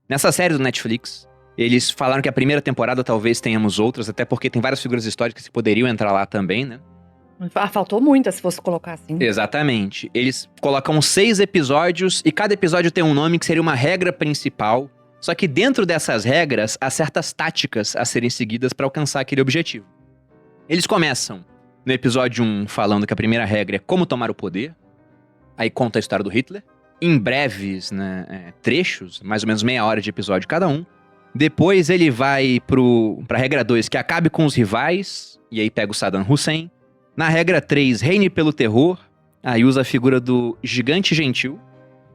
Nessa série do Netflix, eles falaram que a primeira temporada talvez tenhamos outras, até porque tem várias figuras históricas que poderiam entrar lá também, né? Faltou muita, se fosse colocar assim. Exatamente. Eles colocam 6 episódios e cada episódio tem um nome que seria uma regra principal. Só que dentro dessas regras, há certas táticas a serem seguidas para alcançar aquele objetivo. Eles começam no episódio 1 falando que a primeira regra é como tomar o poder. Aí conta a história do Hitler. Em breves, né, trechos, mais ou menos meia hora de episódio cada um. Depois ele vai pra regra 2, que acabe com os rivais. E aí pega o Saddam Hussein. Na regra 3, reine pelo terror. Aí usa a figura do Gigante Gentil,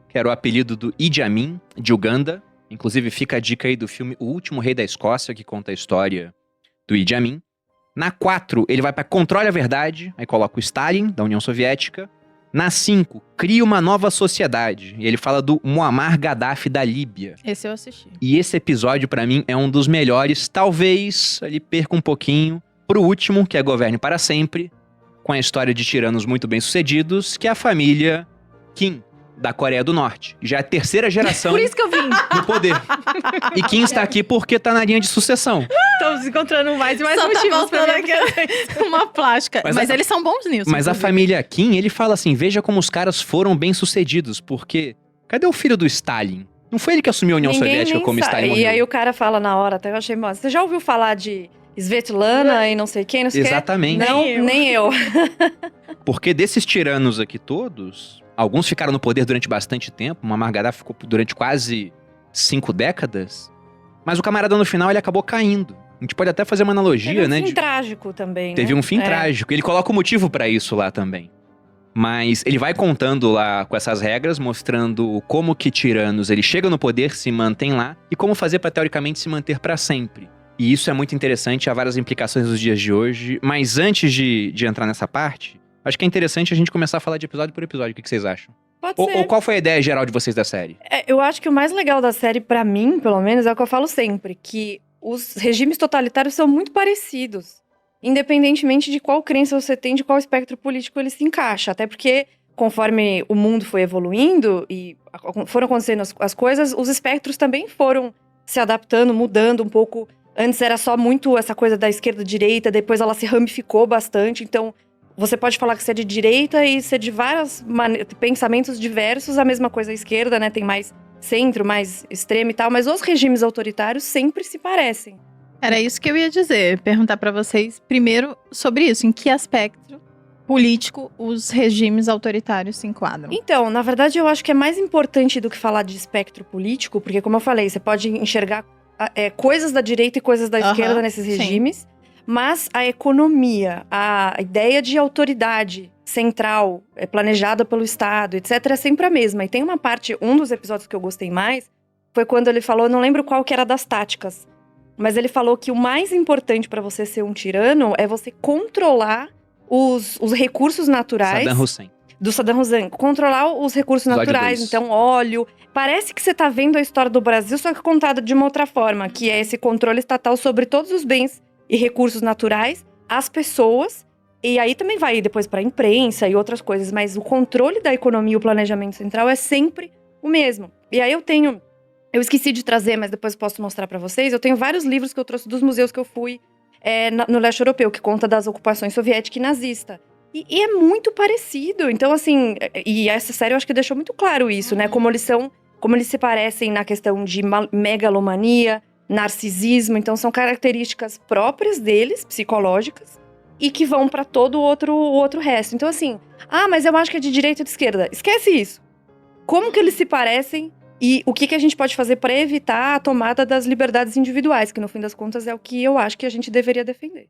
que era o apelido do Idi Amin, de Uganda. Inclusive fica a dica aí do filme O Último Rei da Escócia, que conta a história do Idi Amin. Na 4, ele vai pra Controle a Verdade, aí coloca o Stalin, da União Soviética. Na 5, cria uma nova sociedade, e ele fala do Muammar Gaddafi da Líbia. Esse eu assisti. E esse episódio, pra mim, é um dos melhores. Talvez ele perca um pouquinho pro último, que é Governe para Sempre, com a história de tiranos muito bem-sucedidos, que é a família Kim, da Coreia do Norte. Já é a terceira geração Por isso que eu vim. no poder. E Kim está aqui porque tá na linha de sucessão. Estamos encontrando mais e mais Só tá motivos pra faltando mim. Uma plástica. Mas eles são bons nisso. Mas a inclusive. família Kim, ele fala assim, veja como os caras foram bem-sucedidos, porque cadê o filho do Stalin? Não foi ele que assumiu a União Soviética como Stalin morreu? E aí o cara fala na hora, até eu achei mó. Você já ouviu falar de Svetlana e não sei quem, não sei o quê? Exatamente. Não, nem eu. Porque desses tiranos aqui todos, alguns ficaram no poder durante bastante tempo, Muammar Gaddafi ficou durante quase 5 décadas, mas o camarada no final ele acabou caindo. A gente pode até fazer uma analogia, Teve um né? fim trágico também, Teve né? um fim trágico. Ele coloca o motivo pra isso lá também. Mas ele vai contando lá com essas regras, mostrando como que tiranos ele chega no poder, se mantém lá, e como fazer pra teoricamente se manter pra sempre. E isso é muito interessante, há várias implicações nos dias de hoje. Mas antes de entrar nessa parte, acho que é interessante a gente começar a falar de episódio por episódio. O que vocês acham? Pode Ou ser. qual foi a ideia geral de vocês da série? Eu acho que o mais legal da série, pra mim, pelo menos, é o que eu falo sempre, que os regimes totalitários são muito parecidos. Independentemente de qual crença você tem, de qual espectro político ele se encaixa. Até porque, conforme o mundo foi evoluindo e foram acontecendo as coisas, os espectros também foram se adaptando, mudando um pouco. Antes era só muito essa coisa da esquerda-direita, depois ela se ramificou bastante. Então, você pode falar que você é de direita e ser de vários pensamentos diversos. A mesma coisa à esquerda, né? Tem mais centro, mais extremo e tal. Mas os regimes autoritários sempre se parecem. Era isso que eu ia dizer. Perguntar pra vocês primeiro sobre isso. Em que aspecto político os regimes autoritários se enquadram? Então, na verdade, eu acho que é mais importante do que falar de espectro político. Porque, como eu falei, você pode enxergar coisas da direita e coisas da esquerda nesses regimes. Mas a economia, a ideia de autoridade central, planejada pelo Estado, etc., é sempre a mesma. E tem uma parte, um dos episódios que eu gostei mais, foi quando ele falou, não lembro qual que era das táticas, mas ele falou que o mais importante para você ser um tirano é você controlar os recursos naturais. Saddam Hussein. Do Saddam Hussein. Controlar os recursos Episódio naturais, 2. então óleo. Parece que você tá vendo a história do Brasil, só que contada de uma outra forma, que é esse controle estatal sobre todos os bens e recursos naturais, as pessoas, e aí também vai depois para a imprensa e outras coisas, mas o controle da economia e o planejamento central é sempre o mesmo. E aí eu esqueci de trazer, mas depois posso mostrar para vocês, eu tenho vários livros que eu trouxe dos museus que eu fui no leste europeu, que conta das ocupações soviética e nazista. E é muito parecido, então assim, e essa série eu acho que deixou muito claro isso, né, como eles se parecem na questão de megalomania, narcisismo, então são características próprias deles, psicológicas, e que vão para todo o outro resto. Então assim, mas eu acho que é de direita ou de esquerda. Esquece isso. Como que eles se parecem e o que a gente pode fazer para evitar a tomada das liberdades individuais, que no fim das contas é o que eu acho que a gente deveria defender.